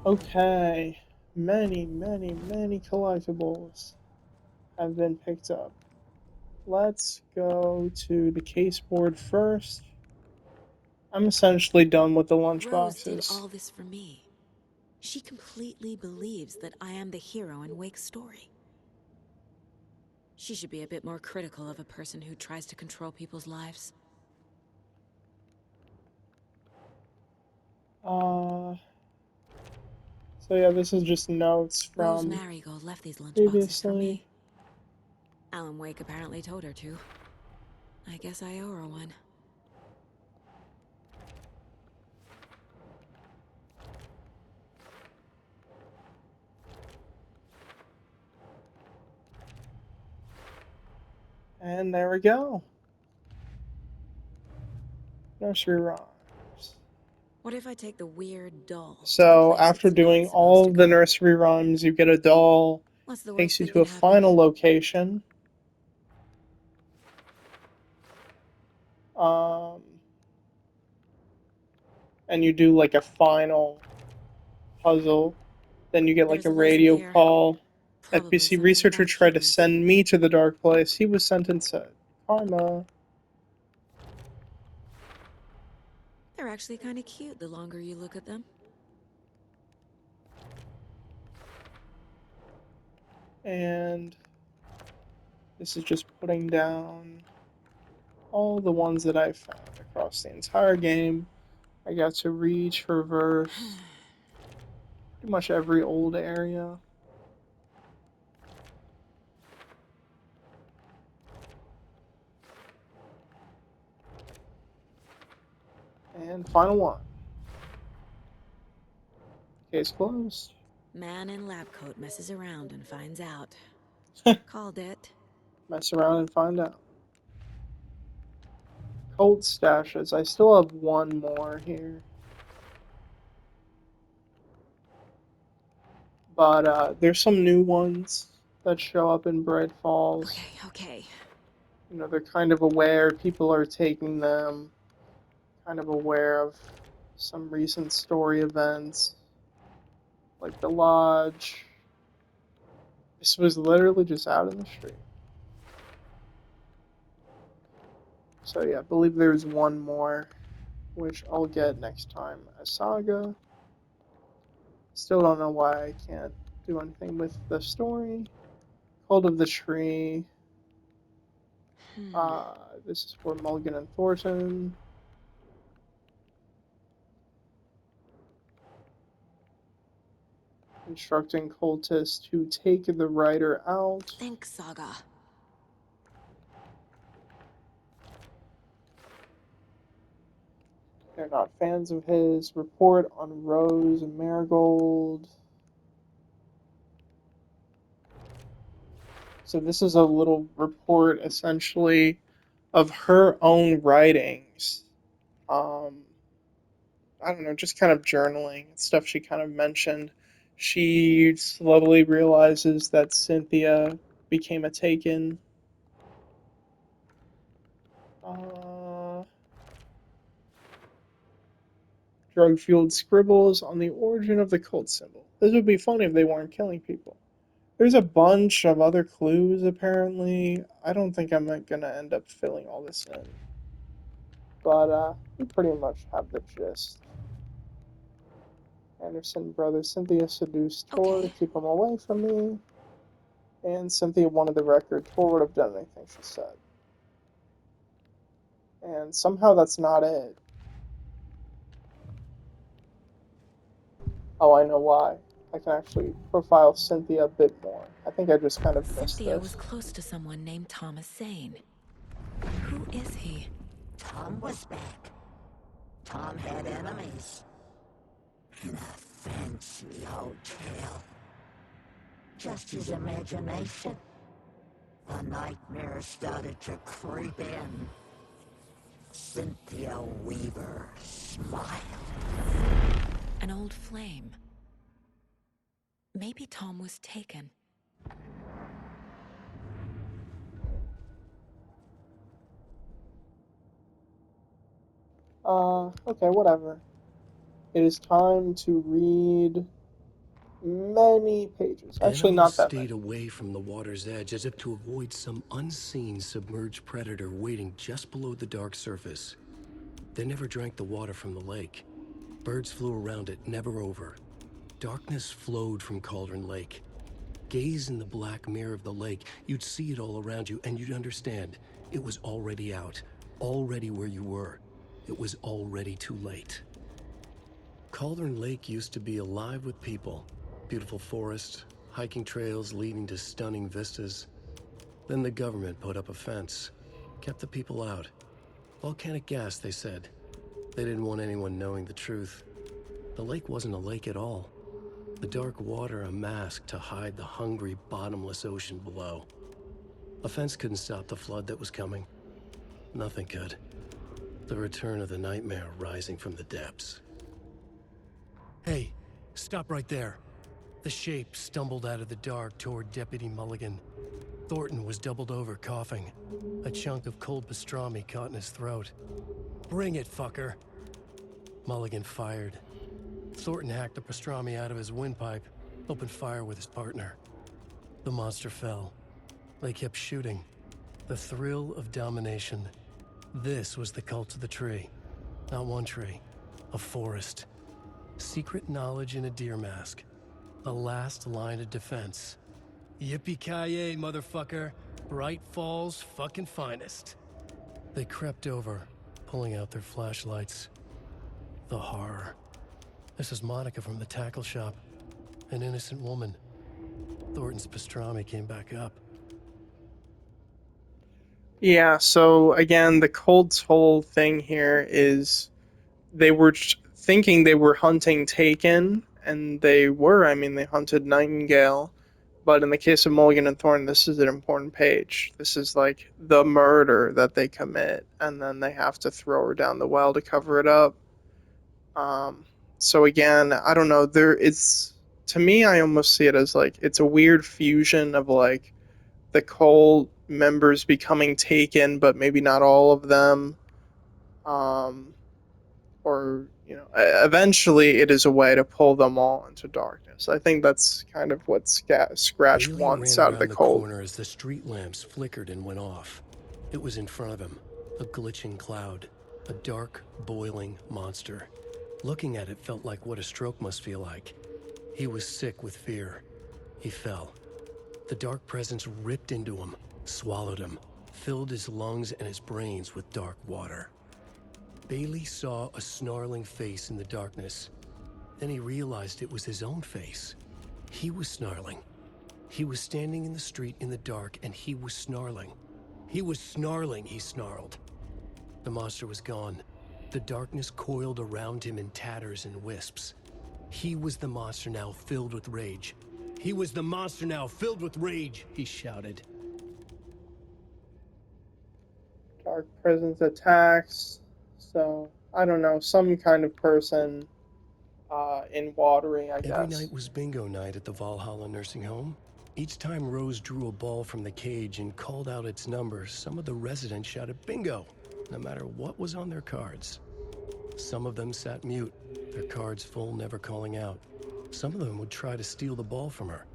Okay, many collectibles have been picked up. Let's go to the case board first. I'm essentially done with the lunch Rose did boxes. all this for me. She completely believes that I am the hero in Wake's story. She should be a bit more critical of a person who tries to control people's lives. Uh, so yeah, this is just notes Rose from Marigold left these lunchboxes for previously. me. Alan Wake apparently told her to. I guess I owe her one. And there we go. Nursery rhymes. What if I take the weird doll to the So place after it's doing not supposed to all the go? nursery rhymes, you get a doll, What's the worst takes you that to can a happen? final location. Um, and you do like a final puzzle. Then you get like There's a a lesson radio here. call. Probably FBC something researcher about tried to kittens. send me to the dark place. He was sentenced to karma. They're actually kind of cute the longer you look at them. And this is just putting down all the ones that I found across the entire game. I got to traverse pretty much every old area. And final one. Case closed. Man in lab coat messes around and finds out. Called it. Mess around and find out. Cold stashes. I still have one more here. But there's some new ones that show up in Bright Falls. Okay, okay. You know, they're kind of aware people are taking them, kind of aware of some recent story events, like the lodge. This was literally just out in the street. So yeah, I believe there's one more, which I'll get next time as Saga. Still don't know why I can't do anything with the story. Cult of the Tree. Hmm. This is for Mulligan and Thornton. Instructing cultists to take the writer out. Thanks, Saga. They're not fans of his. Report on Rose and Marigold. So this is a little report essentially of her own writings. Um, I don't know, just kind of journaling stuff she kind of mentioned. She slowly realizes that Cynthia became a taken. Uh, Drug fueled scribbles on the origin of the cult symbol. This would be funny if they weren't killing people. There's a bunch of other clues apparently. I don't think I'm gonna end up filling all this in. But we pretty much have the gist. Anderson brothers Cynthia seduced Tor to Okay. keep him away from me, and Cynthia wanted the record. Tor would have done anything she said. And somehow that's not it. Oh, I know why. I can actually profile Cynthia a bit more. I think I just kind of missed Cynthia was this. close to someone named Thomas Zane. Who is he? Tom was back. Tom had enemies. In a fancy hotel. Just his imagination. The nightmare started to creep in. Cynthia Weaver smiled. An old flame. Maybe Tom was taken. Okay, whatever. It is time to read many pages. Actually, Animals not that stayed many. away from the water's edge as if to avoid some unseen submerged predator waiting just below the dark surface. They never drank the water from the lake. Birds flew around it, never over. Darkness flowed from Cauldron Lake. Gaze in the black mirror of the lake, you'd see it all around you, and you'd understand. It was already out, already where you were. It was already too late. Cauldron Lake used to be alive with people. Beautiful forests, hiking trails leading to stunning vistas. Then the government put up a fence, kept the people out. Volcanic gas, they said. They didn't want anyone knowing the truth. The lake wasn't a lake at all. The dark water a mask to hide the hungry, bottomless ocean below. A fence couldn't stop the flood that was coming. Nothing could. The return of the nightmare rising from the depths. Hey, stop right there. The shape stumbled out of the dark toward Deputy Mulligan. Thornton was doubled over, coughing. A chunk of cold pastrami caught in his throat. Bring it, fucker. Mulligan fired. Thornton hacked the pastrami out of his windpipe, opened fire with his partner. The monster fell. They kept shooting. The thrill of domination. This was the cult of the tree. Not one tree, a forest. Secret knowledge in a deer mask. The last line of defense. Yippee-ki-yay, motherfucker. Bright Falls' fucking finest. They crept over, pulling out their flashlights. The horror. This is Monica from the tackle shop. An innocent woman. Thornton's pastrami came back up. Yeah, so again, the Colt's whole thing here is they were thinking they were hunting Taken, and they were. I mean, they hunted Nightingale. But in the case of Mulligan and Thorne, this is an important page. This is like the murder that they commit, and then they have to throw her down the well to cover it up. So again, I don't know. It's to me, I almost see it as like it's a weird fusion of like the cult members becoming Taken, but maybe not all of them. Or eventually it is a way to pull them all into darkness. I think that's kind of what Scratch Bailey wants ran out of the around the cult. corner as the street lamps flickered and went off. It was in front of him, a glitching cloud, a dark, boiling monster. Looking at it felt like what a stroke must feel like. He was sick with fear. He fell. The dark presence ripped into him, swallowed him, filled his lungs and his brains with dark water. Bailey saw a snarling face in the darkness. Then he realized it was his own face. He was snarling. He was standing in the street in the dark, and he was snarling. He was snarling, he snarled. The monster was gone. The darkness coiled around him in tatters and wisps. He was the monster now filled with rage. He was the monster now filled with rage, he shouted. Dark presence attacks. So, I don't know, some kind of person in Watery, I guess. Every night was bingo night at the Valhalla nursing home. Each time Rose drew a ball from the cage and called out its number, some of the residents shouted bingo, no matter what was on their cards. Some of them sat mute, their cards full, never calling out. Some of them would try to steal the ball from her.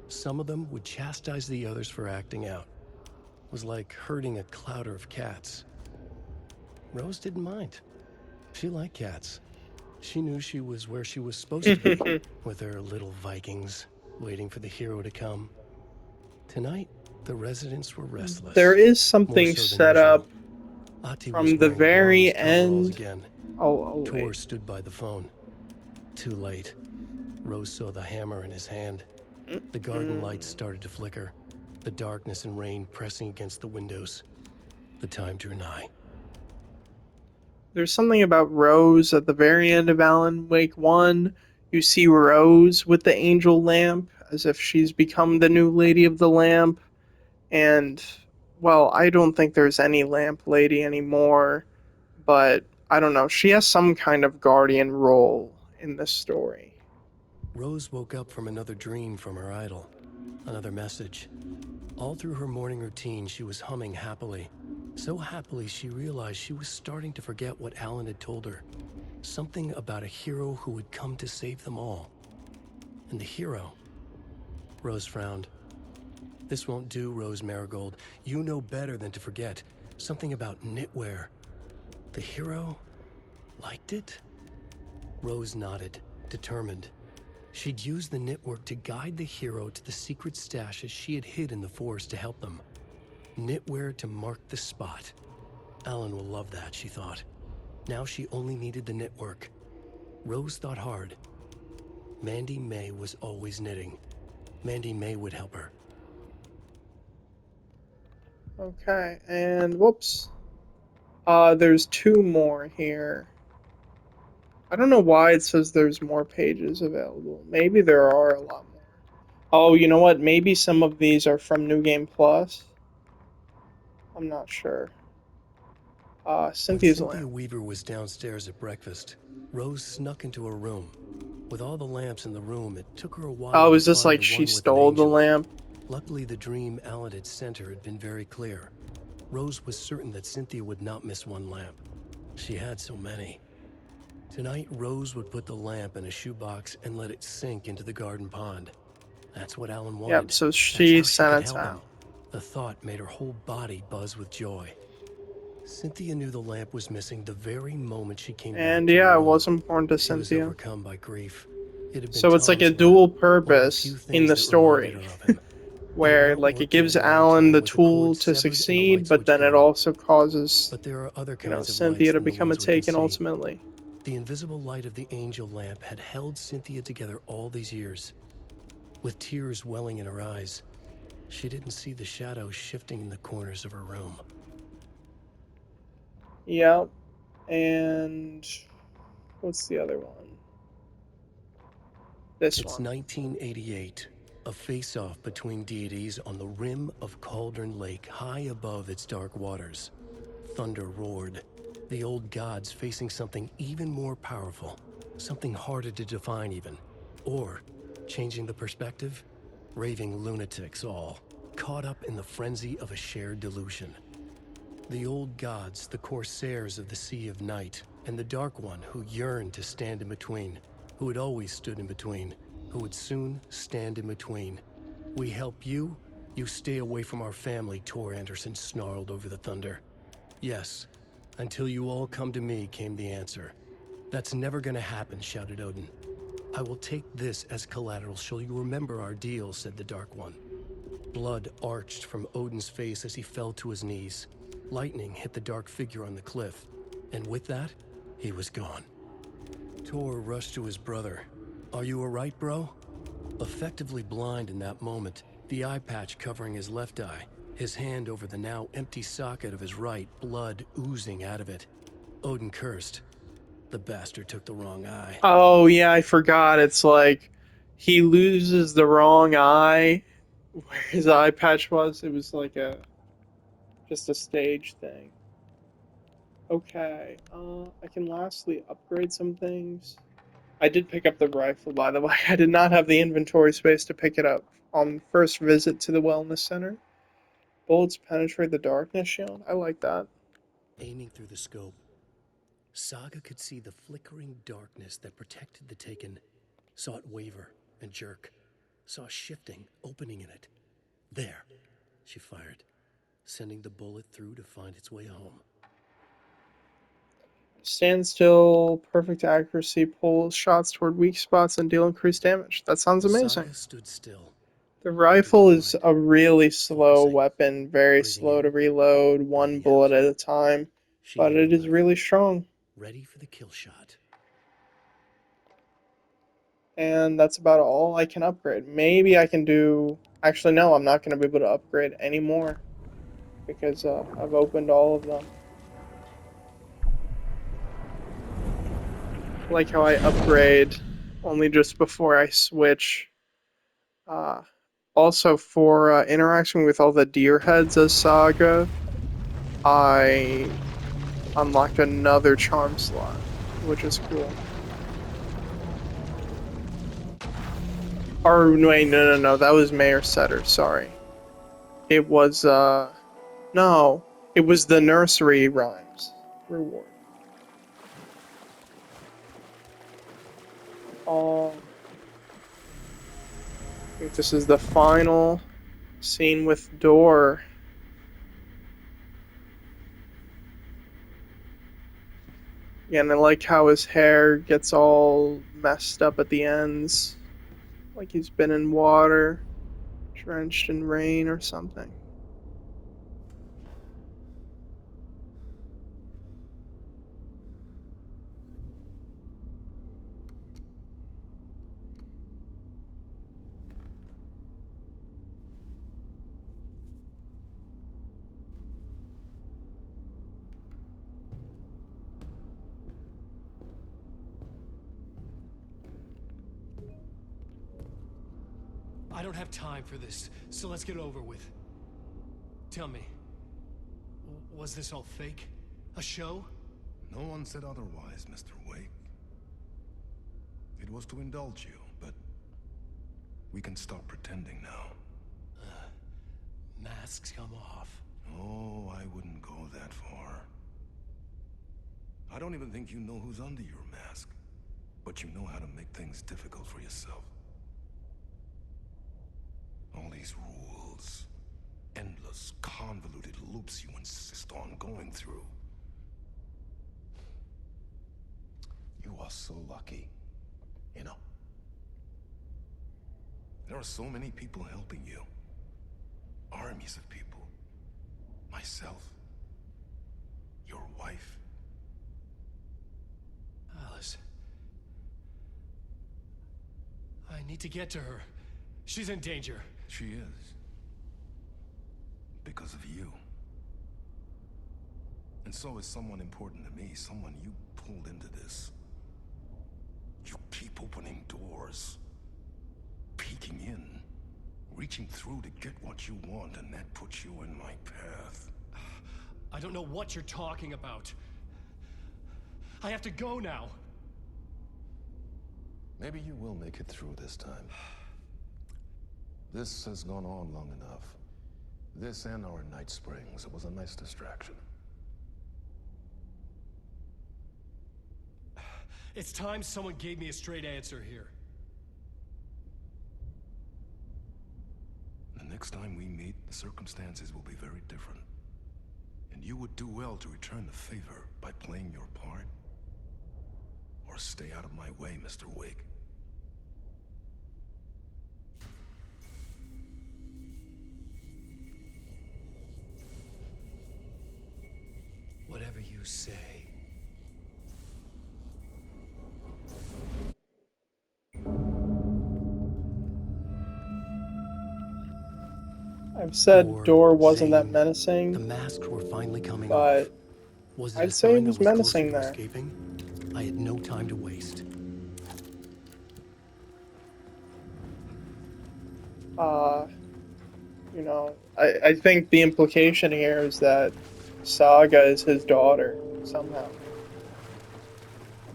Some of them would chastise the others for acting out. It was like herding a clouder of cats. Rose didn't mind. She liked cats. She knew she was where she was supposed to be, with her little Vikings, waiting for the hero to come. Tonight, the residents were restless. There is More something so than set usual. up Ati from was the wearing very bronze coveralls end. again. Oh, Tor wait. stood by the phone. Too late. Rose saw the hammer in his hand. The garden lights started to flicker. The darkness and rain pressing against the windows. The time drew nigh. There's something about Rose at the very end of Alan Wake 1. You see Rose with the angel lamp, as if she's become the new Lady of the Lamp. And, well, I don't think there's any Lamp Lady anymore, but I don't know. She has some kind of guardian role in this story. Rose woke up from another dream from her idol. Another message. All through her morning routine, she was humming happily. So happily, she realized she was starting to forget what Alan had told her. Something about a hero who would come to save them all. And the hero? Rose frowned. This won't do, Rose Marigold. You know better than to forget. Something about knitwear. The hero liked it? Rose nodded, determined. She'd use the knitwork to guide the hero to the secret stashes she had hid in the forest to help them. Knitwear to mark the spot. Alan will love that, she thought. Now she only needed the knitwork. Rose thought hard. Mandy May was always knitting. Mandy May would help her. Okay, and whoops. There's 2 more here. I don't know why it says there's more pages available. Maybe there are a lot more. Oh, you know what? Maybe some of these are from New Game Plus. I'm not sure. When Cynthia's Cynthia lamp. Weaver was downstairs at breakfast, Rose snuck into her room. With all the lamps in the room, it took her a while Oh, to is this find like the she one with an stole the angel. lamp? Luckily, the dream Alan had sent her had been very clear. Rose was certain that Cynthia would not miss one lamp. She had so many. Tonight, Rose would put the lamp in a shoebox and let it sink into the garden pond. That's what Alan wanted. Yep, so That's she how she sent could it help to him. Alan. The thought made her whole body buzz with joy. Cynthia knew the lamp was missing the very moment she came back And to her yeah, it room. was important to She was Cynthia. overcome by grief. It had been So it's like a Tom's dual lamp, one of the purpose few in things the that reminded story, her of him. where It like it outworked gives at another Alan time the with the cord tool to severed and the succeed, light but switch then it gone. also causes, But there are other you know, kinds of Cynthia lights to than the become a ones we can Taken see. ultimately. The invisible light of the angel lamp had held Cynthia together all these years. With tears welling in her eyes, she didn't see the shadows shifting in the corners of her room. Yep. And what's the other one? This It's one. 1988, a face-off between deities on the rim of Cauldron Lake, high above its dark waters. Thunder roared, the old gods facing something even more powerful, something harder to define even. Or, changing the perspective, raving lunatics all, caught up in the frenzy of a shared delusion. The old gods, the corsairs of the Sea of Night, and the Dark One who yearned to stand in between, who had always stood in between, who would soon stand in between. We help you, you stay away from our family, Tor Anderson snarled over the thunder. Yes, until you all come to me, came the answer. That's never gonna happen, shouted Odin. I will take this as collateral, shall you remember our deal, said the Dark One. Blood arched from Odin's face as he fell to his knees. Lightning hit the dark figure on the cliff, and with that, he was gone. Tor rushed to his brother. Are you alright, bro? Effectively blind in that moment, the eye patch covering his left eye, his hand over the now empty socket of his right, blood oozing out of it. Odin cursed. The bastard took the wrong eye. Oh yeah, I forgot. It's like he loses the wrong eye where his eye patch was. It was like just a stage thing. Okay. I can lastly upgrade some things. I did pick up the rifle, by the way. I did not have the inventory space to pick it up on first visit to the wellness center. Bullets penetrate the darkness shield. I like that. Aiming through the scope, Saga could see the flickering darkness that protected the Taken, saw it waver and jerk, saw a shifting opening in it. There, she fired, sending the bullet through to find its way home. Stand still, perfect accuracy, pull shots toward weak spots, and deal increased damage. That sounds amazing. Saga stood still. The rifle is Gunpoint. a really slow Focusing. weapon, very Breathing slow in, to reload, one breathing bullet out. at a time, She but held it her is breath, really strong. ready for the kill shot. And that's about all I can upgrade. Maybe I can do... Actually, no, I'm not going to be able to upgrade anymore because I've opened all of them. I like how I upgrade only just before I switch. Also, for interacting with all the deer heads as Saga, I unlocked another charm slot, which is cool. Or wait, no, that was Mayor Setter, sorry. It was, no, it was the nursery rhymes reward. think this is the final scene with Door. Yeah, and I like how his hair gets all messed up at the ends. Like he's been in water, drenched in rain or something. I don't have time for this, so let's get it over with. Tell me, was this all fake? A show? No one said otherwise, Mr. Wake. It was to indulge you, but we can stop pretending now. Masks come off. Oh, I wouldn't go that far. I don't even think you know who's under your mask, but you know how to make things difficult for yourself. All these rules, endless, convoluted loops you insist on going through. You are so lucky, you know. There are so many people helping you. Armies of people. Myself. Your wife. Alice. I need to get to her. She's in danger. She is. Because of you. And so is someone important to me, someone you pulled into this. You keep opening doors. Peeking in. Reaching through to get what you want, and that puts you in my path. I don't know what you're talking about. I have to go now. Maybe you will make it through this time. This has gone on long enough. This and our Night Springs. It was a nice distraction. It's time someone gave me a straight answer here. The next time we meet, the circumstances will be very different. And you would do well to return the favor by playing your part. Or stay out of my way, Mr. Wake. Whatever you say. I've said Door wasn't that Zane, menacing, the masks were finally coming but off. Was it I'd a say it sign was I was closer menacing to there. escaping? I had no time to waste. uh, you know, I think the implication here is that Saga is his daughter somehow.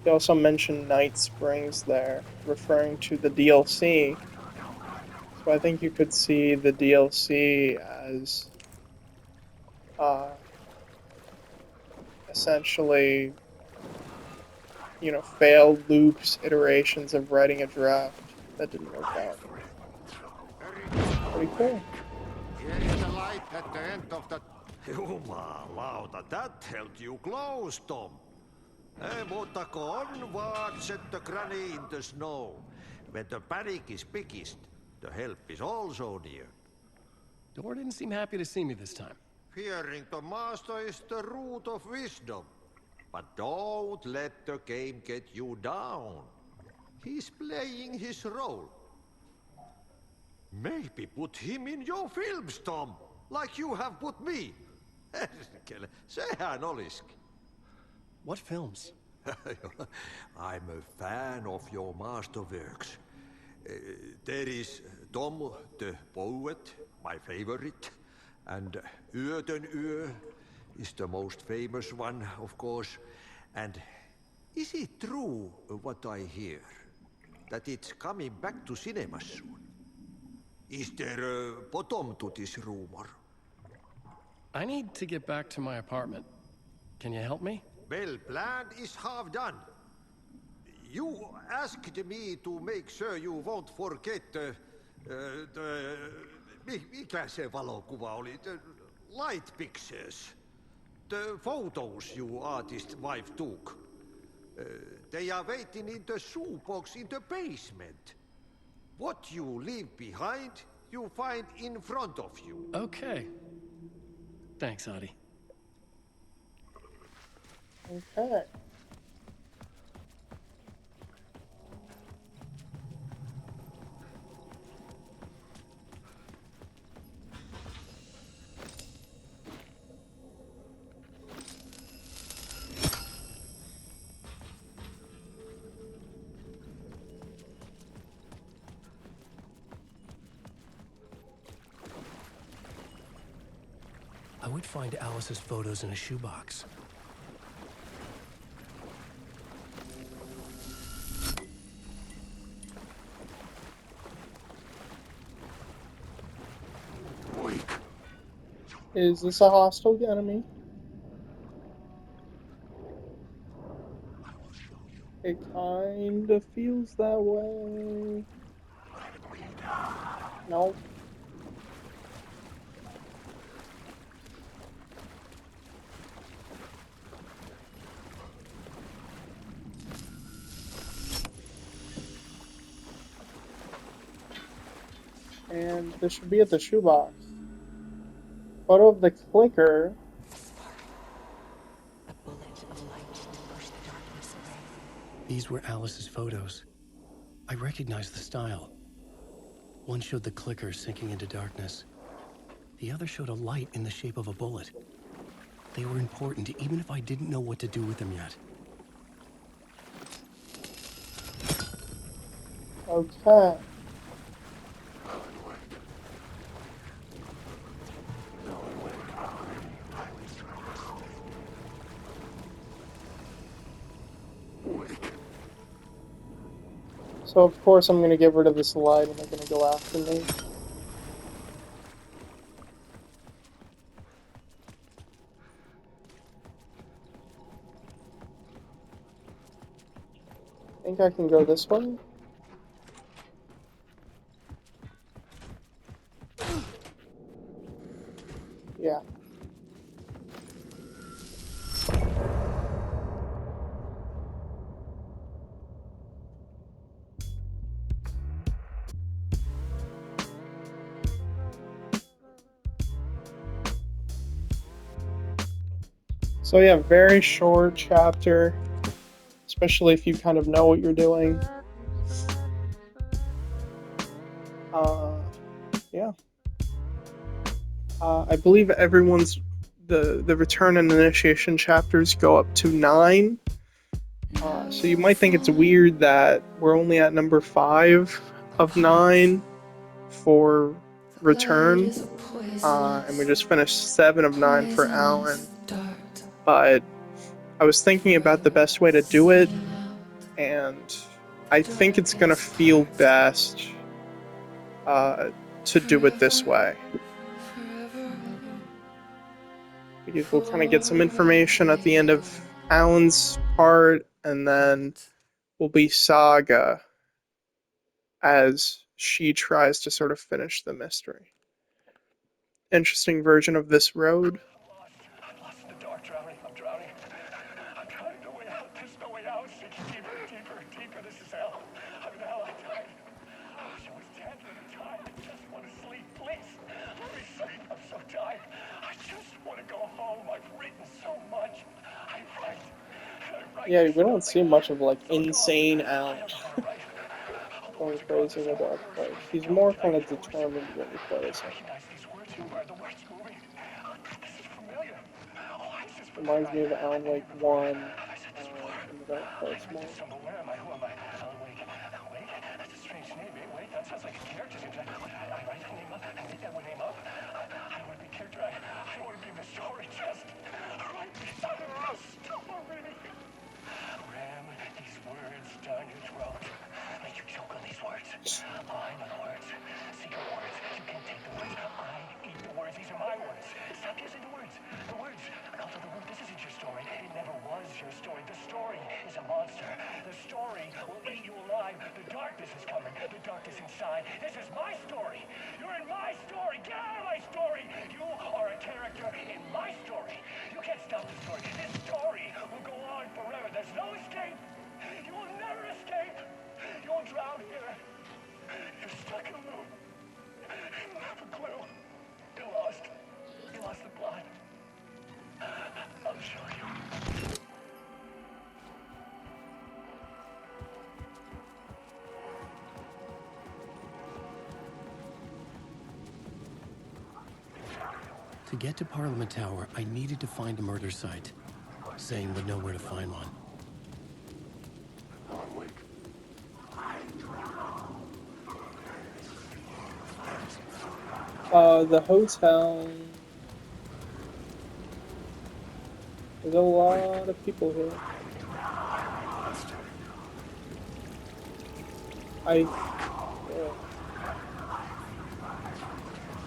They also mentioned Night Springs there, referring to the DLC. So I think you could see the DLC as essentially, failed loops, iterations of writing a draft that didn't work out. Pretty cool. Here is the light at the end of the... Jumalauta, that held you close, Tom. Mutta on vaan set the granny in the snow. When the panic is biggest, the help is also near. Door didn't seem happy to see me this time. Fearing the master is the root of wisdom. But don't let the game get you down. He's playing his role. Maybe put him in your films, Tom, like you have put me. Sehän olisikin. What films? I'm a fan of your masterworks. There is Tom the Poet, my favorite, and Yöten Yö is the most famous one, of course. And is it true what I hear, that it's coming back to cinemas soon? Is there a bottom to this rumor? I need to get back to my apartment. Can you help me? Well, plan is half done. You asked me to make sure you won't forget Mikä se valokuva oli? The light pictures. The photos you artist wife took. They are waiting in the shoebox in the basement. What you leave behind, you find in front of you. Okay. Thanks, Adi. Okay. I would find Alice's photos in a shoebox. Is this a hostile enemy? It kind of feels that way. Nope. And this should be at the shoebox. Photo of the clicker. A bullet of light to push the darkness away. These were Alice's photos. I recognized the style. One showed the clicker sinking into darkness. The other showed a light in the shape of a bullet. They were important, even if I didn't know what to do with them yet. Okay. So of course I'm gonna get rid of this light and they're gonna go after me. I think I can go this way. Yeah. So yeah, very short chapter, especially if you kind of know what you're doing. Yeah. I believe everyone's the return and initiation chapters go up to 9. So you might think it's weird that we're only at number 5 of 9 for return, and we just finished 7 of 9 for Alan. But I was thinking about the best way to do it, and I think it's gonna feel best to do it this way. Because we'll kind of get some information at the end of Alan's part, and then will be Saga as she tries to sort of finish the mystery. Interesting version of this road. I'm lost in the dark, drowning. I'm drowning. I'm drowning. No way out. There's no way out. Sinking deeper, deeper, deeper. This is hell. I'm in hell. I'm tired. I was 10 at the time. I just want to sleep. Please. Let me sleep. I'm so tired. I just want to go home. I've written so much. I write. Yeah, we don't see much of like insane Alan going crazy in the dark place. He's more kind of determined when he plays him. Reminds me of Alan Wake 1 in the dark place more. Where am I? Who am I? Alan Wake. Alan Wake? That's a strange name. Wait, that sounds like a character's name. I write that name up. I make that one name up. I don't want to be a character. I don't want to be in the story. Just write me a story. Ram these words down your throat. Make you choke on these words. I know the words. Secret words. You can't take the words. I eat the words. These are my words. Stop using the words. The words. Cult of the Root. This isn't your story. It never was your story. The story is a monster. The story darkness inside. This is my story. You're in my story. Get out of my story. You are a character in my story. You can't stop the story. This story will go on forever. There's no escape. You will never escape. You will drown here. You're stuck in a loop. You don't have a clue. You're lost. You lost the plot. I'll show you. To get to Parliament Tower, I needed to find a murder site. Zane would know where to find one. The hotel. There's a lot of people here.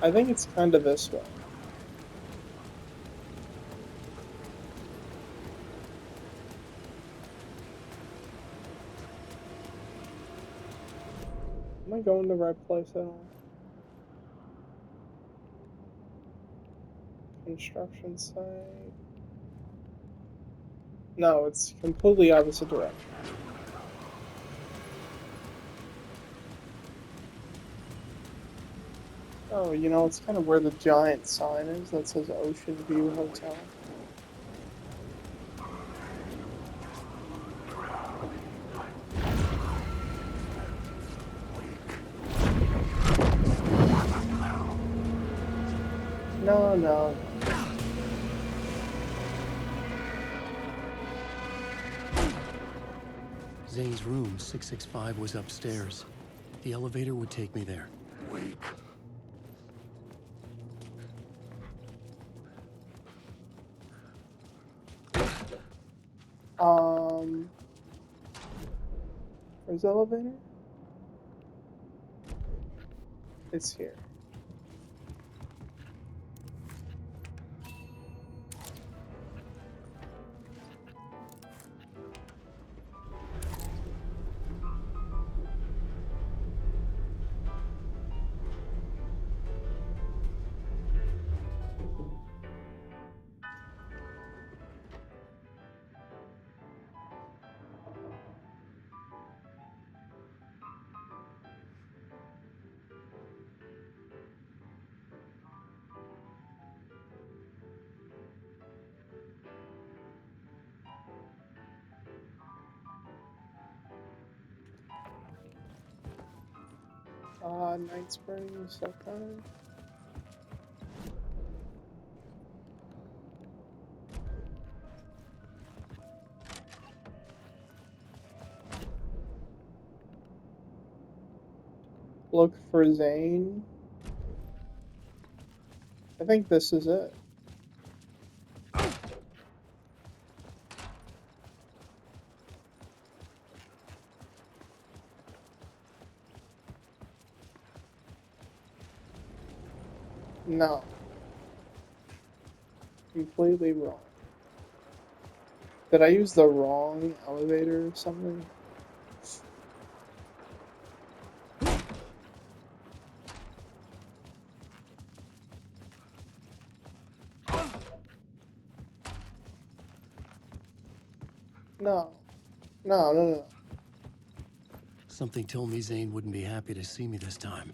I think it's kind of this way. Am I going the right place at all? Construction site. No, it's completely opposite direction. Oh, you know, it's kind of where the giant sign is that says Ocean View Hotel. No. Zane's room, 665, was upstairs. The elevator would take me there. Where's the elevator? It's here. Night Springs, okay. Look for Zane. I think this is it. No. Completely wrong. Did I use the wrong elevator or something? No. Something told me Zane wouldn't be happy to see me this time.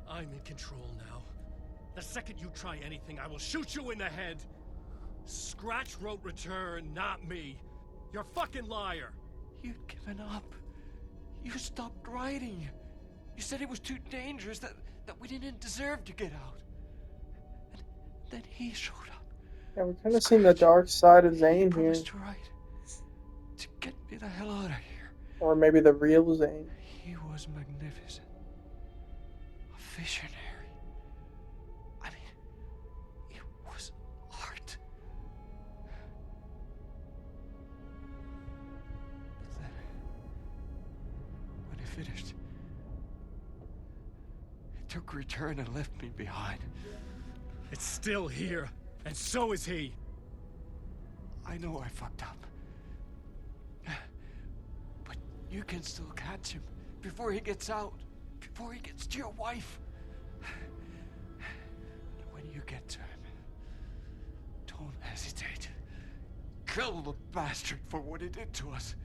I'm in control now. The second you try anything, I will shoot you in the head. Scratch wrote return, not me. You're a fucking liar. You'd given up. You stopped writing. You said it was too dangerous, that we didn't deserve to get out. And then he showed up. Yeah, we're kind of seeing the dark side of Zane He here. promised to write. To get me the hell out of here. Or maybe the real Zane. He was magnificent. A visionary. I mean, it was art. finished. It took a return and left me behind. It's still here, and so is he. I know I fucked up. But you can still catch him before he gets out, before he gets to your wife. When you get to him, don't hesitate. Kill the bastard for what he did to us.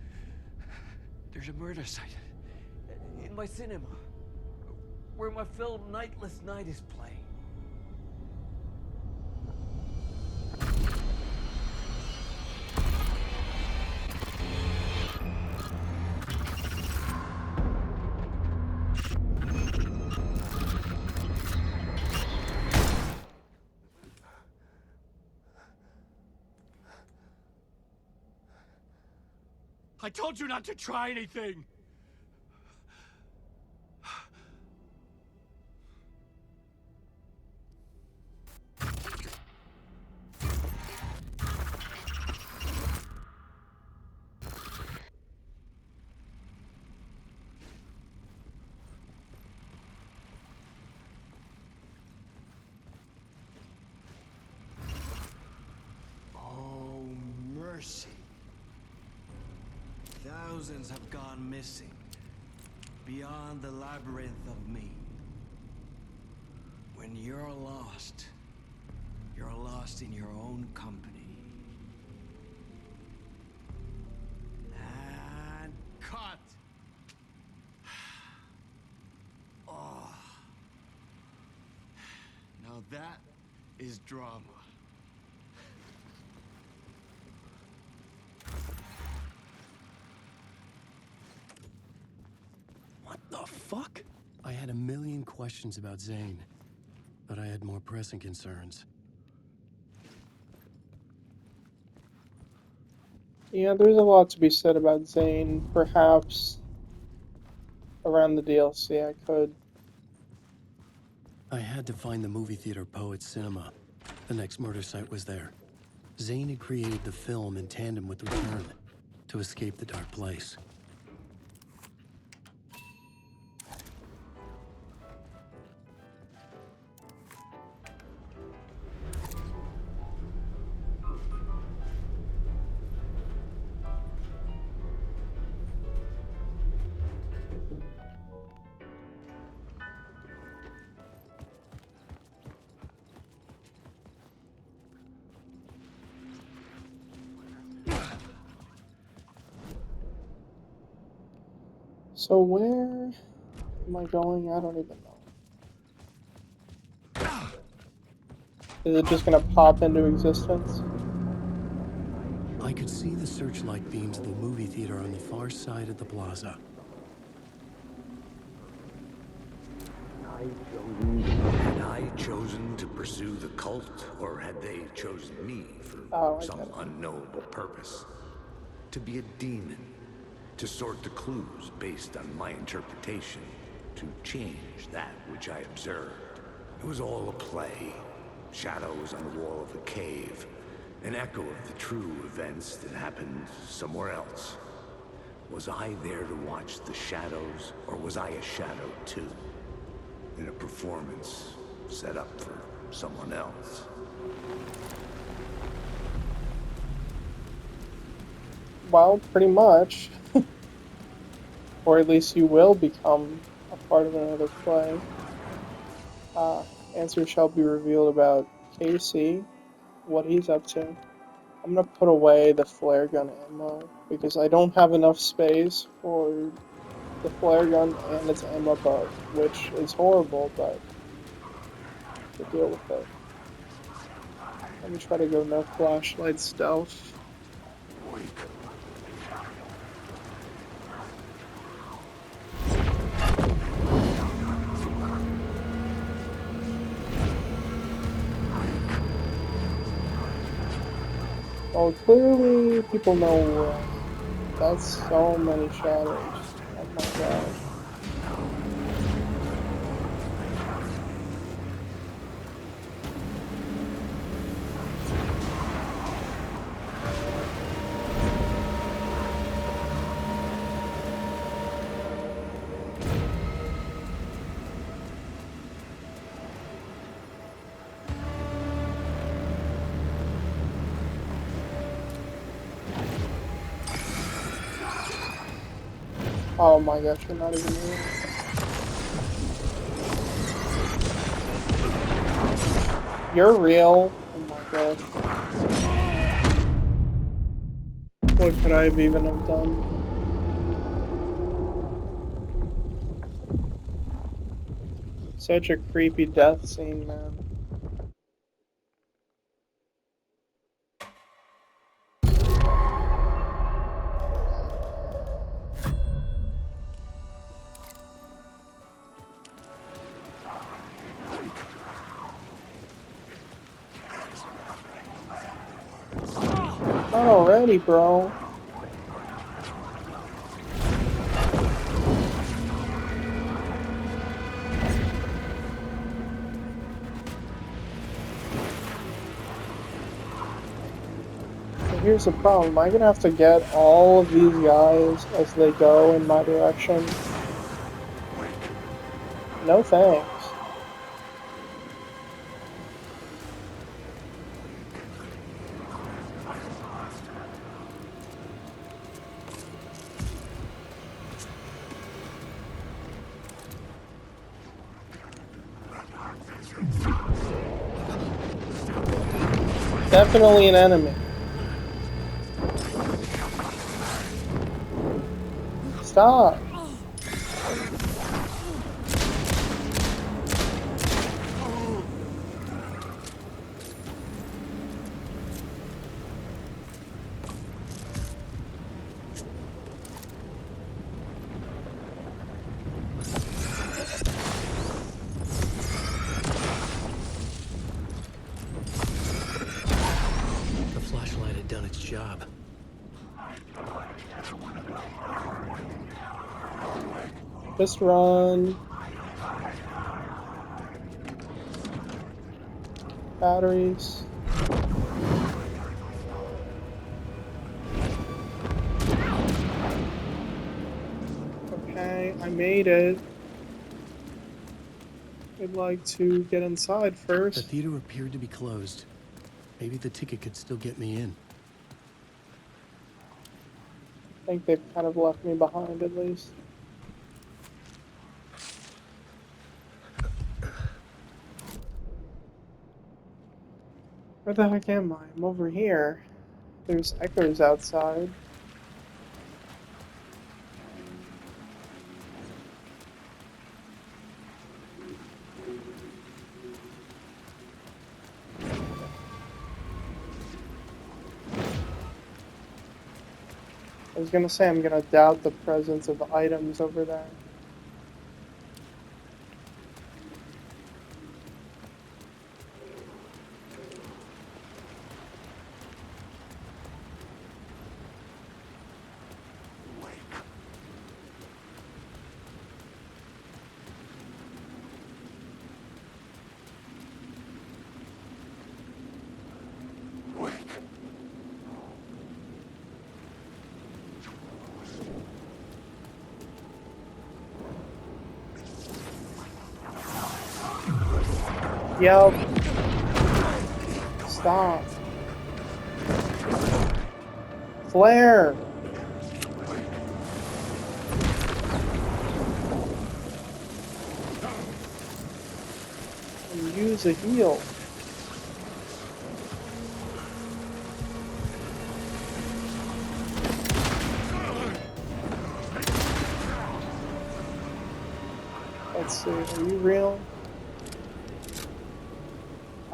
There's a murder site in my cinema where my film Nightless Night is playing. I told you not to try anything! Oh, mercy. Thousands have gone missing, beyond the labyrinth of me. When you're lost in your own company. And cut! Oh. Now that is drama. What the fuck? I had a million questions about Zane, but I had more pressing concerns. Yeah, there's a lot to be said about Zane. Perhaps around the DLC I could. I had to find the movie theater Poet Cinema. The next murder site was there. Zane had created the film in tandem with Return to escape the dark place. So where am I going? I don't even know. Is it just gonna pop into existence? I could see the searchlight beams of the movie theater on the far side of the plaza. Had I chosen to pursue the cult, or had they chosen me for some unknowable purpose? To be a demon, to sort the clues based on my interpretation, to change that which I observed. It was all a play. Shadows on the wall of the cave, an echo of the true events that happened somewhere else. Was I there to watch the shadows, or was I a shadow too? In a performance set up for someone else. Well, pretty much. Or at least you will become a part of another play. Answer shall be revealed about Casey, what he's up to. I'm gonna put away the flare gun ammo because I don't have enough space for the flare gun and its ammo buff, which is horrible, but to deal with it. Let me try to go no flashlight stealth. Oh, clearly people know that's so many shadows. Oh my god. Oh my gosh, you're not even real. You're real? Oh my gosh. What could I have even have done? Such a creepy death scene, man. Not already, bro. So here's the problem. Am I gonna have to get all of these guys as they go in my direction? No thanks. Definitely an enemy. Stop. The flashlight had done its job. Just run. Batteries. Okay, I made it. I'd like to get inside first. The theater appeared to be closed. Maybe the ticket could still get me in. I think they've kind of left me behind at least. Where the heck am I? I'm over here. There's echoes outside. I was gonna say I'm gonna doubt the presence of items over there. Yep. Stop. Flare. And use a heal. Let's see, are you real?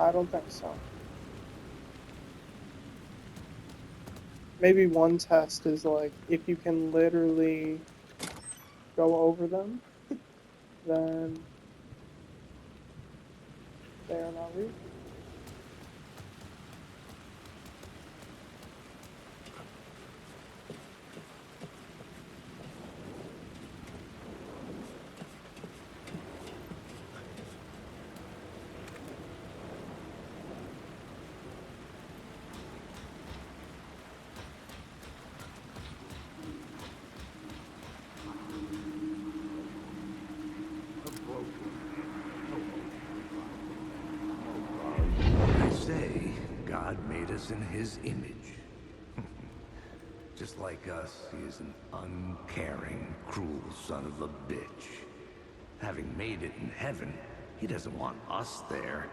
I don't think so. Maybe one test is like, if you can literally go over them, then they are not real. They say God made us in his image. Just like us, he is an uncaring, cruel son of a bitch. Having made it in heaven, he doesn't want us there,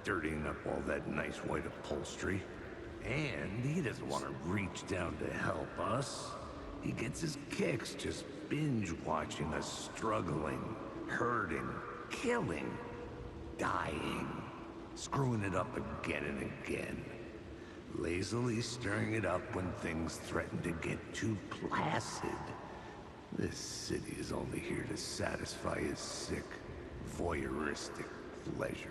dirtying up all that nice white upholstery. And he doesn't want to reach down to help us. He gets his kicks just binge-watching us struggling, hurting, killing, dying, screwing it up again and again. Lazily stirring it up when things threaten to get too placid. This city is only here to satisfy his sick, voyeuristic pleasure.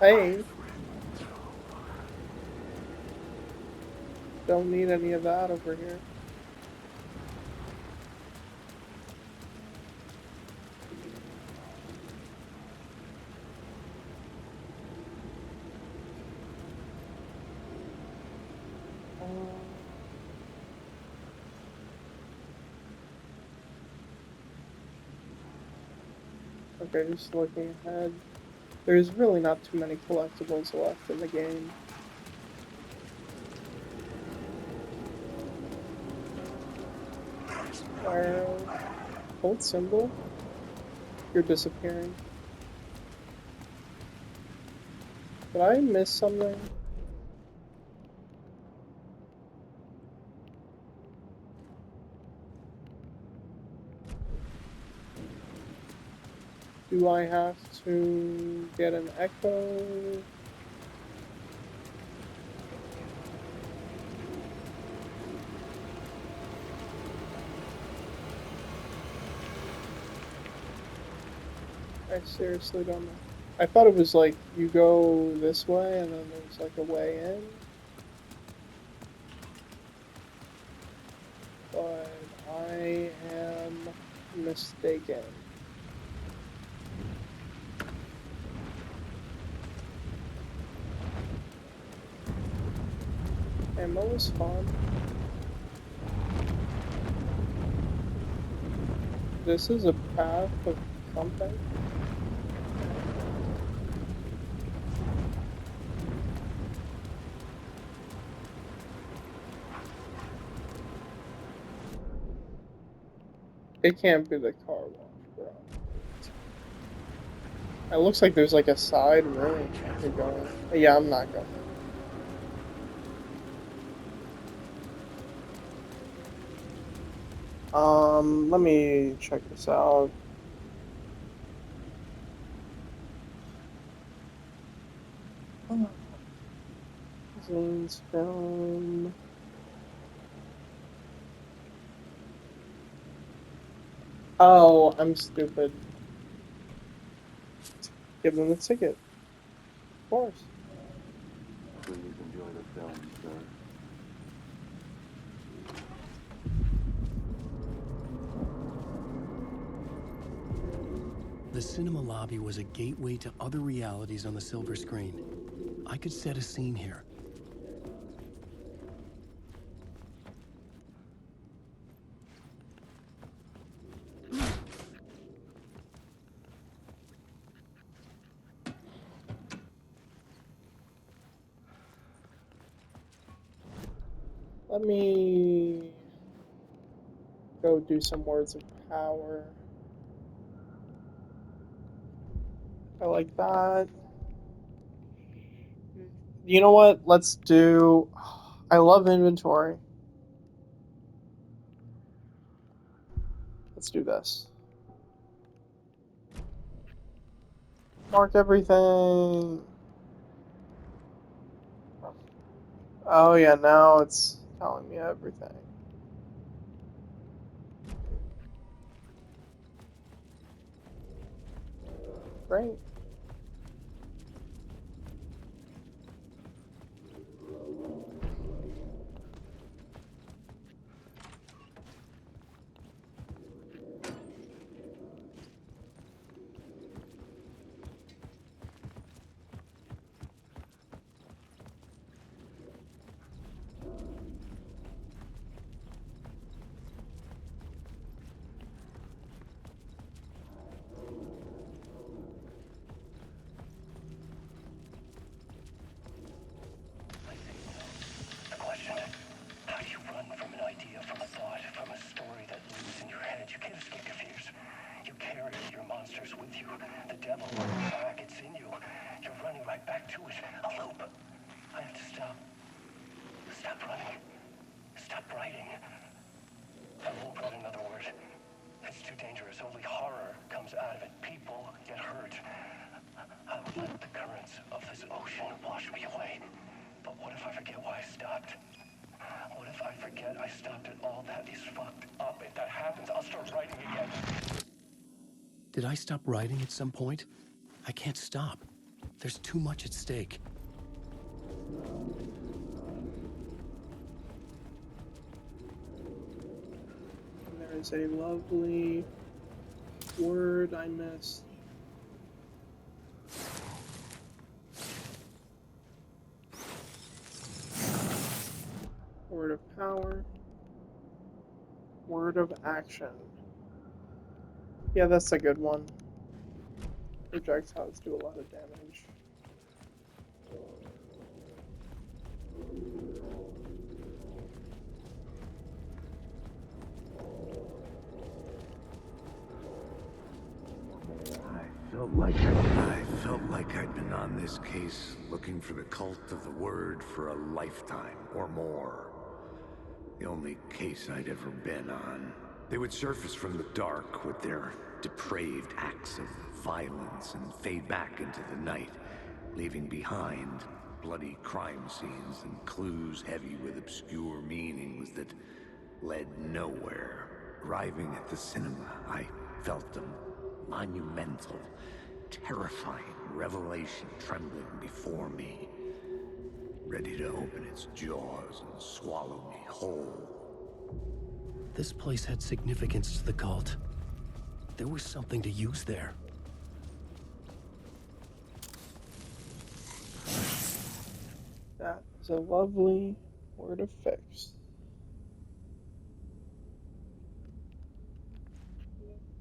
Hey. Don't need any of that over here. Okay, just looking ahead. There's really not too many collectibles left in the game. Hold symbol. You're disappearing. Did I miss something? Do I have to get an echo? I seriously don't know. I thought it was like you go this way and then there's like a way in. But I am mistaken. Ammo is fun. This is a path of something. It can't be the car wash, bro. It looks like there's like a side room I could go in. Yeah, I'm not going. Let me check this out. Zane's film. Oh, I'm stupid. Give them the ticket. Of course. Please enjoy the film, sir. The cinema lobby was a gateway to other realities on the silver screen. I could set a scene here. Let me go do some words of power. I like that. You know what? Let's do... I love inventory. Let's do this. Mark everything. Oh yeah, now it's telling me everything. Great. Stop running. Stop writing. I won't write another word. It's too dangerous. Only horror comes out of it. People get hurt. I would let the currents of this ocean wash me away. But what if I forget why I stopped? What if I forget I stopped at all that is fucked up? If that happens, I'll start writing again. Did I stop writing at some point? I can't stop. There's too much at stake. There is a lovely word I missed. Word of power. Word of action. Yeah, that's a good one. Projectiles do a lot of damage. I felt like I'd been on this case looking for the cult of the word for a lifetime or more. The only case I'd ever been on. They would surface from the dark with their depraved acts of violence and fade back into the night, leaving behind bloody crime scenes and clues heavy with obscure meanings that led nowhere. Arriving at the cinema, I felt a monumental, terrifying revelation trembling before me, ready to open its jaws and swallow me whole. This place had significance to the cult. There was something to use there. That is a lovely word of fix.